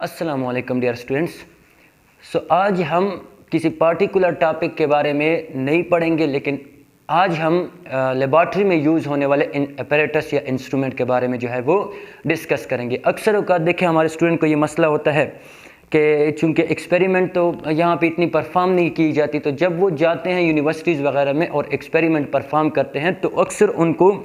अस्सलाम वालेकुम dear students. आज हम किसी पार्टिकुलर टॉपिक के बारे में नहीं पढ़ेंगे, लेकिन आज हम लेबॉर्ट्री में यूज़ होने वाले इन अपैरेटस या इंस्ट्रूमेंट के बारे में जो है वो डिस्कस करेंगे। अक्सर औकात देखें हमारे स्टूडेंट को ये मसला होता है कि चूँकि एक्सपेरिमेंट तो यहाँ पे इतनी परफॉर्म नहीं की जाती, तो जब वो जाते हैं यूनिवर्सिटीज़ वगैरह में और एक्सपेरिमेंट परफॉर्म करते हैं तो अक्सर उनको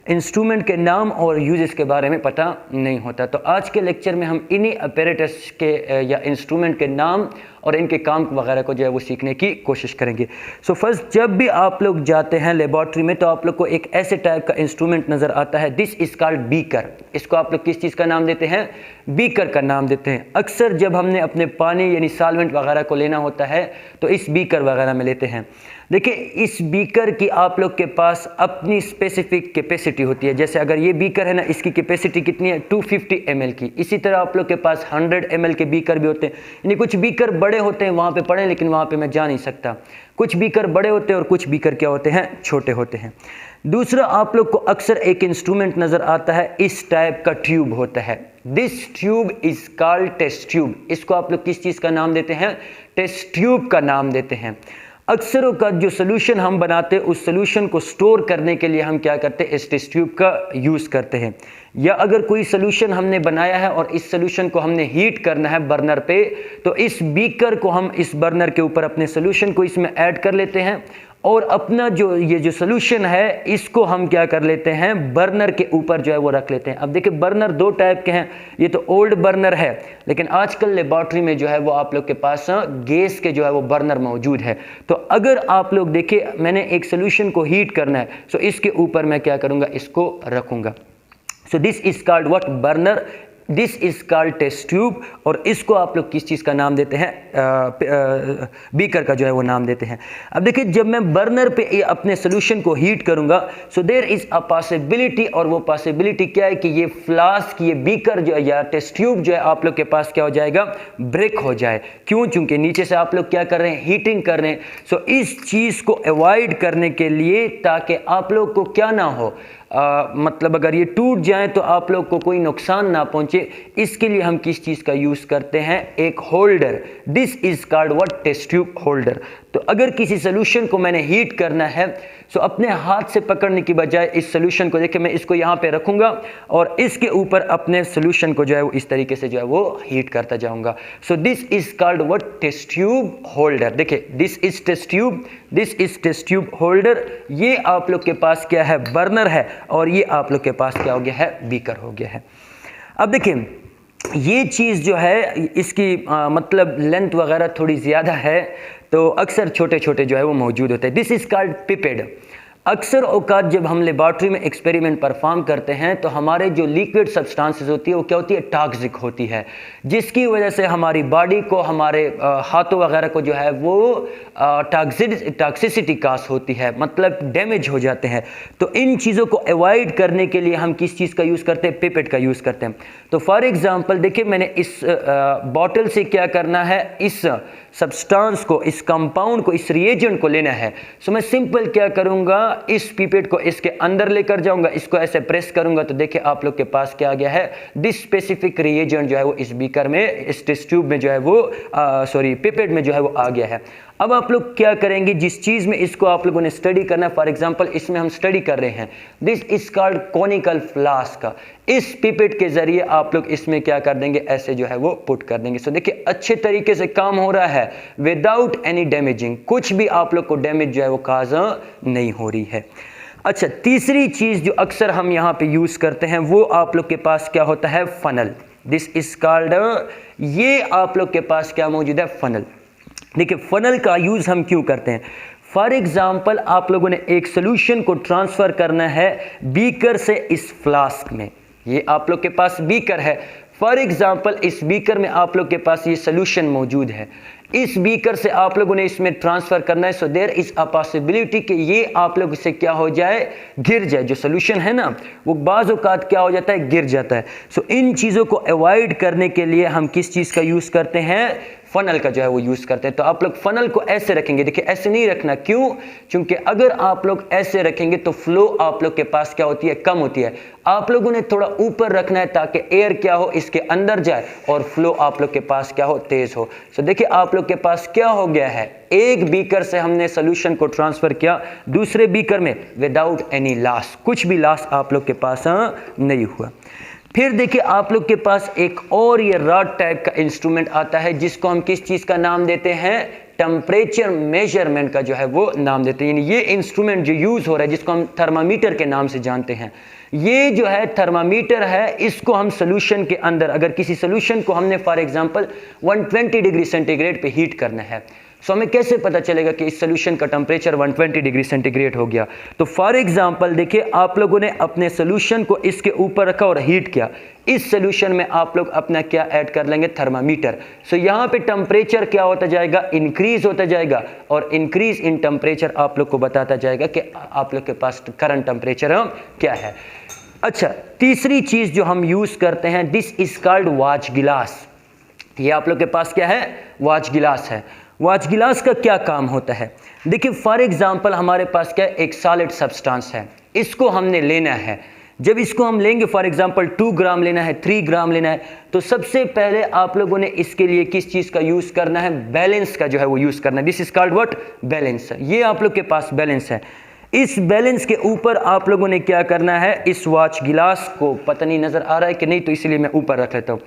इंस्ट्रूमेंट के नाम और यूजेस के बारे में पता नहीं होता। तो आज के लेक्चर में हम इन्हीं अपैरेटस के या इंस्ट्रूमेंट के नाम और इनके काम वगैरह को जो है वो सीखने की कोशिश करेंगे। सो फर्स्ट, जब भी आप लोग जाते हैं लेबॉर्ट्री में तो आप लोग को एक ऐसे टाइप का इंस्ट्रूमेंट नज़र आता है, दिस इज़ कॉल्ड बीकर। इसको आप लोग किस चीज़ का नाम देते हैं? बीकर का नाम देते हैं। अक्सर जब हमने अपने पानी यानी सॉल्वेंट वगैरह को लेना होता है तो इस बीकर वगैरह में लेते हैं। देखिए, इस बीकर की आप लोग के पास अपनी स्पेसिफिक कैपेसिटी होती है। जैसे अगर ये बीकर है ना, इसकी कैपेसिटी कितनी है? 250 ml की। इसी तरह आप लोग के पास 100 ml के बीकर भी होते हैं। यानी कुछ बीकर बड़े होते हैं, वहाँ पे पड़े, लेकिन वहाँ पे मैं जा नहीं सकता। कुछ बीकर बड़े होते हैं और कुछ बीकर क्या होते हैं? छोटे होते हैं। दूसरा, आप लोग को अक्सर एक इंस्ट्रूमेंट नज़र आता है, इस टाइप का ट्यूब होता है। This tube is called test tube. इसको आप लोग किस चीज़ का नाम देते हैं? टेस्ट ट्यूब का नाम देते हैं। अक्सर का जो सोल्यूशन हम बनाते हैं उस सोल्यूशन को स्टोर करने के लिए हम क्या करते हैं? इस टेस्ट ट्यूब का यूज़ करते हैं। या अगर कोई सोल्यूशन हमने बनाया है और इस सोल्यूशन को हमने हीट करना है बर्नर पे, तो इस बीकर को हम इस बर्नर के ऊपर अपने सोल्यूशन को इसमें ऐड कर लेते हैं और अपना जो सोल्यूशन है इसको हम क्या कर लेते हैं? बर्नर के ऊपर जो है वो रख लेते हैं। अब देखिए, बर्नर दो टाइप के हैं। ये तो ओल्ड बर्नर है, लेकिन आजकल लेबॉर्ट्री में जो है वो आप लोग के पास गैस के जो है वो बर्नर मौजूद है। तो अगर आप लोग देखिए, मैंने एक सोल्यूशन को हीट करना है, सो इसके ऊपर मैं क्या करूँगा? इसको रखूँगा। So this is called what? Burner. This is called test tube. और इसको आप लोग किस चीज़ का नाम देते हैं? बीकर का जो है वो नाम देते हैं। अब देखिए, जब मैं बर्नर पे अपने सोल्यूशन को हीट करूंगा, so there is a possibility, और वो पॉसिबिलिटी क्या है कि ये फ्लास्क, ये बीकर जो है या टेस्ट ट्यूब जो है आप लोग के पास क्या हो जाएगा? ब्रेक हो जाए। क्यों? चूंकि नीचे से आप लोग क्या कर रहे हैं? हीटिंग कर रहे हैं। सो इस चीज़ को अवॉइड करने के लिए, ताकि आप लोग को क्या ना हो, मतलब अगर ये टूट जाए तो आप लोग को कोई नुकसान ना पहुंचे, इसके लिए हम किस चीज़ का यूज़ करते हैं? एक holder. This is called what? Test tube holder. तो अगर किसी सोल्यूशन को मैंने हीट करना है, सो अपने हाथ से पकड़ने की बजाय इस सोल्यूशन को, देखिए मैं इसको यहाँ पे रखूँगा और इसके ऊपर अपने सोल्यूशन को जो है वो इस तरीके से जो है वो हीट करता जाऊँगा। So this is called what? Test tube holder. देखिए, this is test tube, this is test tube holder. ये आप लोग के पास क्या है? बर्नर है, और ये आप लोग के पास क्या हो गया है? बीकर हो गया है। अब देखिए, ये चीज़ जो है इसकी मतलब लेंथ वगैरह थोड़ी ज़्यादा है, तो अक्सर छोटे छोटे जो है वो मौजूद होते हैं। This is called pipette. अक्सर औकात जब हम लेबॉर्ट्री में एक्सपेरिमेंट परफॉर्म करते हैं तो हमारे जो लिक्विड सब्सटेंसेस होती है वो क्या होती है? टॉक्सिक होती है, जिसकी वजह से हमारी बॉडी को, हमारे हाथों वगैरह को जो है वो टॉक्सिसिटी कास होती है, मतलब डैमेज हो जाते हैं। तो इन चीज़ों को अवॉइड करने के लिए हम किस चीज़ का यूज़ करते हैं? पिपेट का यूज़ करते हैं। तो फॉर एग्जांपल देखिए, मैंने इस बॉटल से क्या करना है? इस सब्सटेंस को, इस कंपाउंड को, इस रिएजेंट को लेना है। सो मैं सिंपल क्या करूँगा? इस पिपेट को इसके अंदर लेकर जाऊँगा, इसको ऐसे प्रेस करूँगा, तो देखिए आप लोग के पास क्या आ गया है? दिस स्पेसिफिक रिएजेंट जो है वो इस बीकर में, इस टेस्ट ट्यूब में जो है वो पिपेट में जो है वो आ गया है। अब आप लोग क्या करेंगे? जिस चीज़ में इसको आप लोगों ने स्टडी करना है, फॉर एग्जांपल इसमें हम स्टडी कर रहे हैं, this is called conical flask. इस पिपेट के जरिए आप लोग इसमें क्या कर देंगे? ऐसे जो है वो पुट कर देंगे। सो देखिए, अच्छे तरीके से काम हो रहा है विदाउट एनी डैमेजिंग। कुछ भी आप लोग को डैमेज जो है वो काज नहीं हो रही है। अच्छा, तीसरी चीज़ जो अक्सर हम यहाँ पे यूज़ करते हैं वो आप लोग के पास क्या होता है? फनल। दिस इज कॉल्ड, ये आप लोग के पास क्या मौजूद है? फनल। देखिए, फनल का यूज़ हम क्यों करते हैं? फॉर एग्जाम्पल आप लोगों ने एक सोल्यूशन को ट्रांसफ़र करना है बीकर से इस फ्लास्क में। ये आप लोग के पास बीकर है। फॉर एग्जाम्पल इस बीकर में आप लोग के पास ये सोल्यूशन मौजूद है। इस बीकर से आप लोगों ने इसमें ट्रांसफ़र करना है। So there is a possibility कि ये आप लोग से क्या हो जाए? गिर जाए। जो सोल्यूशन है ना, वो बाज़ औक़ात क्या हो जाता है? गिर जाता है। सो इन चीज़ों को अवॉइड करने के लिए हम किस चीज़ का यूज़ करते हैं? फनल का जो है वो यूज़ करते हैं। तो आप लोग फनल को ऐसे रखेंगे, देखिए ऐसे नहीं रखना, क्यों? क्योंकि अगर आप लोग ऐसे रखेंगे तो फ्लो आप लोग के पास क्या होती है, कम होती है। आप लोगों ने थोड़ा ऊपर रखना है ताकि एयर क्या हो, इसके अंदर जाए और फ्लो आप लोग के पास क्या हो, तेज हो। सो देखिए आप लोग के पास क्या हो गया है, एक बीकर से हमने सोल्यूशन को ट्रांसफर किया दूसरे बीकर में विदाउट एनी लॉस, कुछ भी लॉस आप लोग के पास नहीं हुआ। फिर देखिए आप लोग के पास एक और ये रॉड टाइप का इंस्ट्रूमेंट आता है जिसको हम किस चीज का नाम देते हैं, टेम्परेचर मेजरमेंट का जो है वो नाम देते हैं। यानी ये इंस्ट्रूमेंट जो यूज हो रहा है जिसको हम थर्मामीटर के नाम से जानते हैं, ये जो है थर्मामीटर है, इसको हम सोल्यूशन के अंदर, अगर किसी सोल्यूशन को हमने फॉर एग्जांपल 120 डिग्री सेंटीग्रेड पे हीट करना है, सो हमें कैसे पता चलेगा कि इस सोल्यूशन का टेम्परेचर 120 डिग्री सेंटीग्रेड हो गया? तो फॉर एग्जांपल देखिए आप लोगों ने अपने सोल्यूशन को इसके ऊपर रखा और हीट किया, इस सोल्यूशन में आप लोग अपना क्या ऐड कर लेंगे, थर्मामीटर। सो यहाँ पे टेम्परेचर क्या होता जाएगा, इंक्रीज होता जाएगा, और इंक्रीज इन टेम्परेचर आप लोग को बताता जाएगा कि आप लोग के पास करंट टेम्परेचर क्या है। अच्छा, तीसरी चीज जो हम यूज करते हैं, दिस इज कॉल्ड वॉच गिलास। ये आप लोग के पास क्या है, वॉच गिलास है। वॉच गिलास का क्या काम होता है, देखिए फॉर एग्जांपल हमारे पास क्या एक सॉलिड सब्सटेंस है, इसको हमने लेना है। जब इसको हम लेंगे फॉर एग्जांपल 2 ग्राम लेना है, 3 ग्राम लेना है, तो सबसे पहले आप लोगों ने इसके लिए किस चीज का यूज करना है, बैलेंस का जो है वो यूज करना है। This is called what, balance. ये आप लोग के पास बैलेंस है। इस बैलेंस के ऊपर आप लोगों ने क्या करना है, इस वॉच गिलास को, पता नहीं नजर आ रहा है कि नहीं, तो इसलिए मैं ऊपर रख लेता हूँ।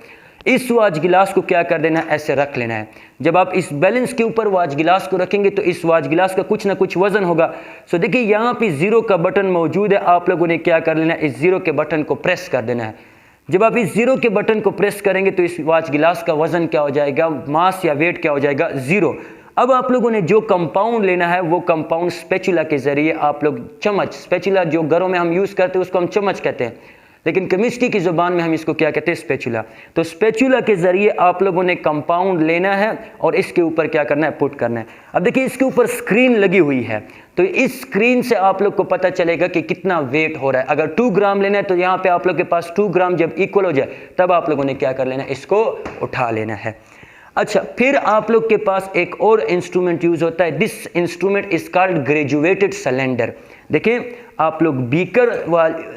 इस वॉच गिलास को क्या कर देना है, ऐसे रख लेना है। जब आप इस बैलेंस के ऊपर वॉच गिलास को रखेंगे तो इस वॉच गिलास का कुछ ना कुछ वजन होगा। सो देखिए यहाँ पे 0 का बटन मौजूद है, आप लोगों ने क्या कर लेना है, इस 0 के बटन को प्रेस कर देना है। जब आप इस 0 के बटन को प्रेस करेंगे तो इस वॉच गिलास का वजन क्या हो जाएगा, मास या वेट क्या हो जाएगा, 0। अब आप लोगों ने जो कंपाउंड लेना है वो कंपाउंड स्पैचुला के जरिए, आप लोग चम्मच, स्पैचुला जो घरों में हम यूज करते हैं उसको हम चम्मच कहते हैं, लेकिन केमिस्ट्री की जुबान में हम इसको क्या कहते हैं, स्पैचुला। तो स्पैचुला के जरिए आप लोगों ने कंपाउंड लेना है और इसके ऊपर क्या करना है, पुट करना है। अब देखिए इसके ऊपर स्क्रीन लगी हुई है, तो इस स्क्रीन से आप लोग को पता चलेगा कि कितना वेट हो रहा है। अगर 2 ग्राम लेना है तो यहाँ पे आप लोग के पास 2 ग्राम जब इक्वल हो जाए तब आप लोगों ने क्या कर लेना है, इसको उठा लेना है। अच्छा, फिर आप लोग के पास एक और इंस्ट्रूमेंट यूज होता है, this instrument is called graduated cylinder. देखिए आप लोग बीकर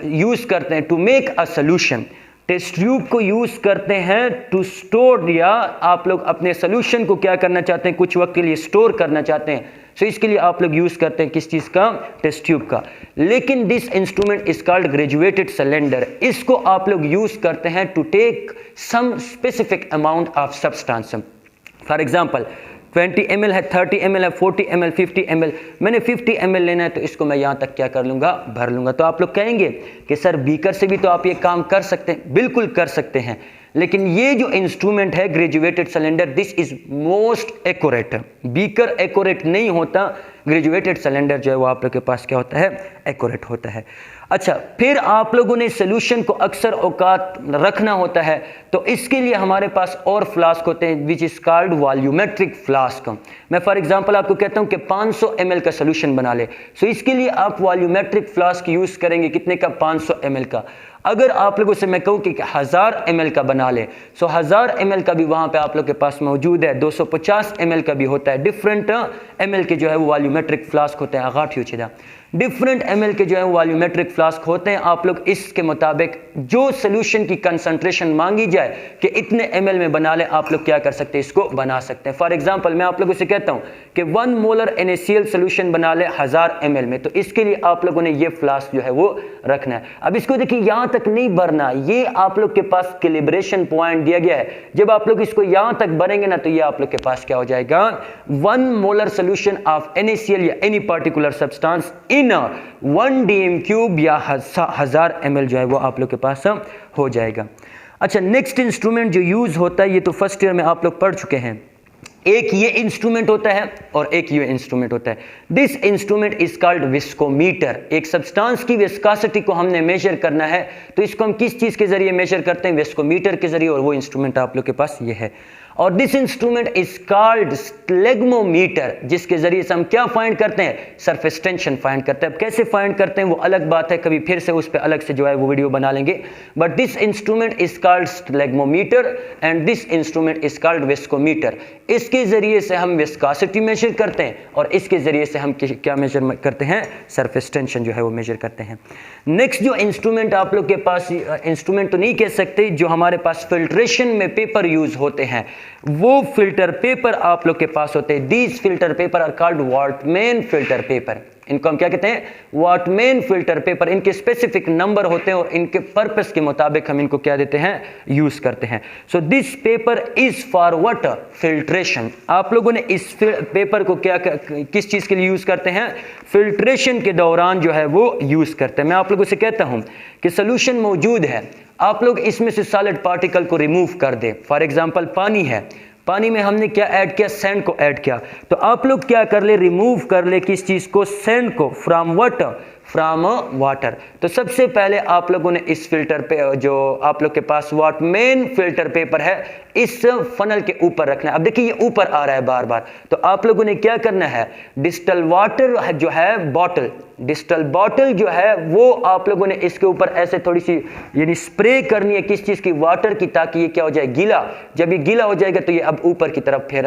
यूज करते हैं to make a solution, test tube को यूज करते हैं टू स्टोर, या आप लोग अपने सोल्यूशन को क्या करना चाहते हैं, कुछ वक्त के लिए स्टोर करना चाहते हैं, सो इसके लिए आप लोग यूज करते हैं किस चीज का, टेस्ट ट्यूब का। लेकिन this instrument is called graduated cylinder, इसको आप लोग यूज करते हैं to take some specific amount of substance. For example 20 ml है, 30 ml है, 40 ml, 50 ml, मैंने 50 ml लेना है तो इसको मैं यहाँ तक क्या कर लूँगा, भर लूँगा। तो आप लोग कहेंगे कि सर बीकर से भी तो आप ये काम कर सकते हैं, बिल्कुल कर सकते हैं, लेकिन ये जो इंस्ट्रूमेंट है graduated cylinder, this is most accurate. Beaker accurate नहीं होता, ग्रेजुएटेड सिलेंडर जो है वो आप लोग के पास क्या होता है, एक्यूरेट होता है। अच्छा, फिर आप लोगों ने सोल्यूशन को अक्सर औकात रखना होता है, तो इसके लिए हमारे पास और फ्लास्क होते हैं which is called volumetric flask. मैं फॉर एग्जांपल आपको कहता हूं कि 500 ml का सोल्यूशन बना ले, सो इसके लिए आप वॉल्यूमेट्रिक फ्लास्क यूज करेंगे, कितने का, 500 ml का। अगर आप लोगों से मैं कहूं कि 1000 ml का बना ले, सो 1000 ml का भी वहां पे आप लोग के पास मौजूद है, 250 ml का भी होता है, डिफरेंट ml के जो है वो वॉल्यूमेट्रिक फ्लास्क होते हैं, आगाट यूचिदा डिफरेंट ml के जो है वॉल्यूमेट्रिक फ्लास्क होते हैं। आप लोग इसके मुताबिक जो सोल्यूशन की कंसंट्रेशन मांगी जाए कि इतने ml में बना ले, आप लोग क्या कर सकते हैं, इसको बना सकते हैं। फॉर एग्जांपल मैं आप लोगों से कहता हूं कि 1 मोलर NaCl सोल्यूशन बना ले 1000 ml में, तो इसके लिए आप लोगों ने ये फ्लास्क जो है वो रखना है। अब इसको देखिए यहां तक नहीं भरना, ये आप लोग के पास कैलिब्रेशन पॉइंट दिया गया है, जब आप लोग इसको यहां तक भरेंगे ना तो ये आप लोग के पास क्या हो जाएगा, 1 मोलर सोल्यूशन ऑफ NaCl या any particular substance in 1 dm³ या 1000 ml जो है वो आप लोग के पास हो जाएगा। अच्छा, नेक्स्ट इंस्ट्रूमेंट जो यूज होता है, ये तो फर्स्ट ईयर में आप लोग पढ़ चुके हैं, एक ये इंस्ट्रूमेंट होता है और एक ये इंस्ट्रूमेंट होता है। This instrument is called viscometer. एक सब्सटेंस की विस्कोसिटी को हमने मेजर करना है तो इसको हम किस चीज के जरिए मेजर करते हैं, विस्कोमीटर के जरिए, और वो इंस्ट्रूमेंट आप लोग के पास ये है। और दिस इंस्ट्रूमेंट इज कॉल्ड स्लेग्मोमीटर, जिसके जरिए से हम क्या फाइंड करते हैं, सरफेस टेंशन फाइंड करते हैं। अब कैसे फाइंड करते हैं वो अलग बात है, कभी फिर से उस पर अलग से जो है वो वीडियो बना लेंगे। But this instrument is called stalagmometer and this instrument is called viscometer. इसके जरिए से हम विस्कोसिटी मेजर करते हैं और इसके जरिए से हम क्या मेजर करते हैं, सरफेस टेंशन जो है वो मेजर करते हैं। नेक्स्ट जो इंस्ट्रूमेंट आप लोग के पास, इंस्ट्रूमेंट तो नहीं कह सकते, जो हमारे पास फिल्ट्रेशन में पेपर यूज होते हैं वो फिल्टर पेपर आप लोग के पास होते हैं। These filter paper are called Whatman filter paper. इनको हम क्या कहते हैं, वॉटमैन फिल्टर पेपर। इनके स्पेसिफिक नंबर होते हैं और इनके पर्पस के मुताबिक हम इनको क्या देते हैं, यूज करते हैं। So this paper is for what, filtration. आप लोगों ने इस पेपर को क्या किस चीज के लिए यूज करते हैं, फिल्ट्रेशन के दौरान जो है वो यूज करते हैं। मैं आप लोगों से कहता हूं कि सोल्यूशन मौजूद है, आप लोग इसमें से सॉलिड पार्टिकल को रिमूव कर दें। फॉर एग्जांपल पानी है, पानी में हमने क्या ऐड किया, सैंड को ऐड किया, तो आप लोग क्या कर ले, रिमूव कर ले किस चीज को, सैंड को, फ्रॉम वाटर, फ्रॉम वाटर। तो सबसे पहले आप लोगों ने इस फिल्टर पे जो आप लोग के पास वॉटमैन फिल्टर पेपर है इस फनल के ऊपर रखना है। अब देखिए ये ऊपर आ रहा है बार बार, तो आप लोगों ने क्या करना है, डिस्टल वाटर जो है बॉटल, डिस्टल बॉटल जो है वो आप लोगों ने इसके ऊपर ऐसे थोड़ी सी यानी स्प्रे करनी है किस चीज की, वाटर की, ताकि ये क्या हो जाए, गीला। जब ये गीला हो जाएगा तो ये अब ऊपर की तरफ फिर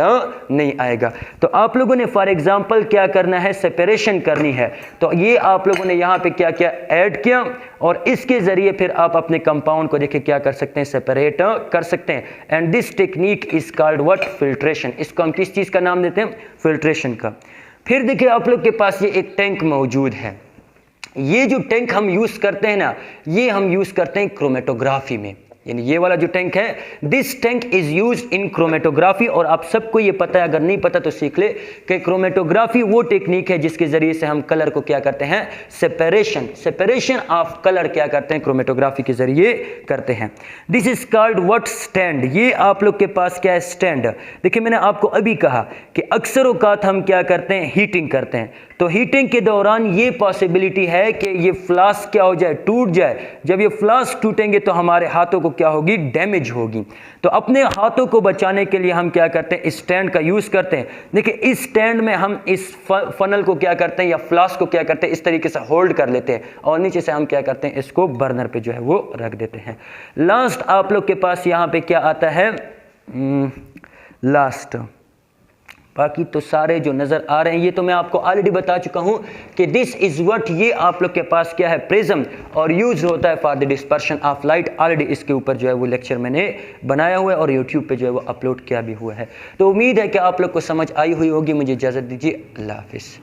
नहीं आएगा। तो आप लोगों ने फॉर एग्जांपल क्या करना है, सेपरेशन करनी है। तो ये आप लोगों ने यहाँ पे क्या क्या ऐड किया और इसके जरिए फिर आप अपने कंपाउंड को देखिए क्या कर सकते हैं, सेपरेट कर सकते हैं। And this technique is called what, filtration. इसको हम किस चीज का नाम देते हैं, फिल्ट्रेशन का। फिर देखिए आप लोग के पास ये एक टैंक मौजूद है। ये जो टैंक हम यूज करते हैं ना, ये हम यूज करते हैं क्रोमेटोग्राफी में। यानी ये वाला जो टैंक है, this tank is use in chromatography. और आप सबको ये पता है, अगर नहीं पता तो सीख ले कि क्रोमेटोग्राफी वो टेक्निक है जिसके जरिए से हम कलर को क्या करते हैं, सेपरेशन ऑफ कलर क्या करते हैं, क्रोमेटोग्राफी के जरिए करते हैं। This is called what, stand. ये आप लोग के पास क्या है, स्टैंड। देखिए मैंने आपको अभी कहा कि अक्सर औकात हम क्या करते हैं, हीटिंग करते हैं। तो हीटिंग के दौरान ये पॉसिबिलिटी है कि ये फ्लास्क क्या हो जाए, टूट जाए। जब ये फ्लास्क टूटेंगे तो हमारे हाथों को क्या होगी, डैमेज होगी। तो अपने हाथों को बचाने के लिए हम क्या करते हैं, स्टैंड का यूज करते हैं। देखिए इस स्टैंड में हम इस फनल को क्या करते हैं या फ्लास्क को क्या करते हैं, इस तरीके से होल्ड कर लेते हैं और नीचे से हम क्या करते हैं, इसको बर्नर पे जो है वो रख देते हैं। लास्ट आप लोग के पास यहाँ पे क्या आता है, लास्ट। बाकी तो सारे जो नजर आ रहे हैं ये तो मैं आपको ऑलरेडी बता चुका हूं कि दिस इज व्हाट, ये आप लोग के पास क्या है, प्रिज्म, और यूज होता है for the dispersion of light. Already इसके ऊपर जो है वो लेक्चर मैंने बनाया हुआ है और यूट्यूब पे जो है वो अपलोड किया भी हुआ है। तो उम्मीद है कि आप लोग को समझ आई हुई होगी। मुझे इजाजत दीजिए, अल्लाह हाफिज।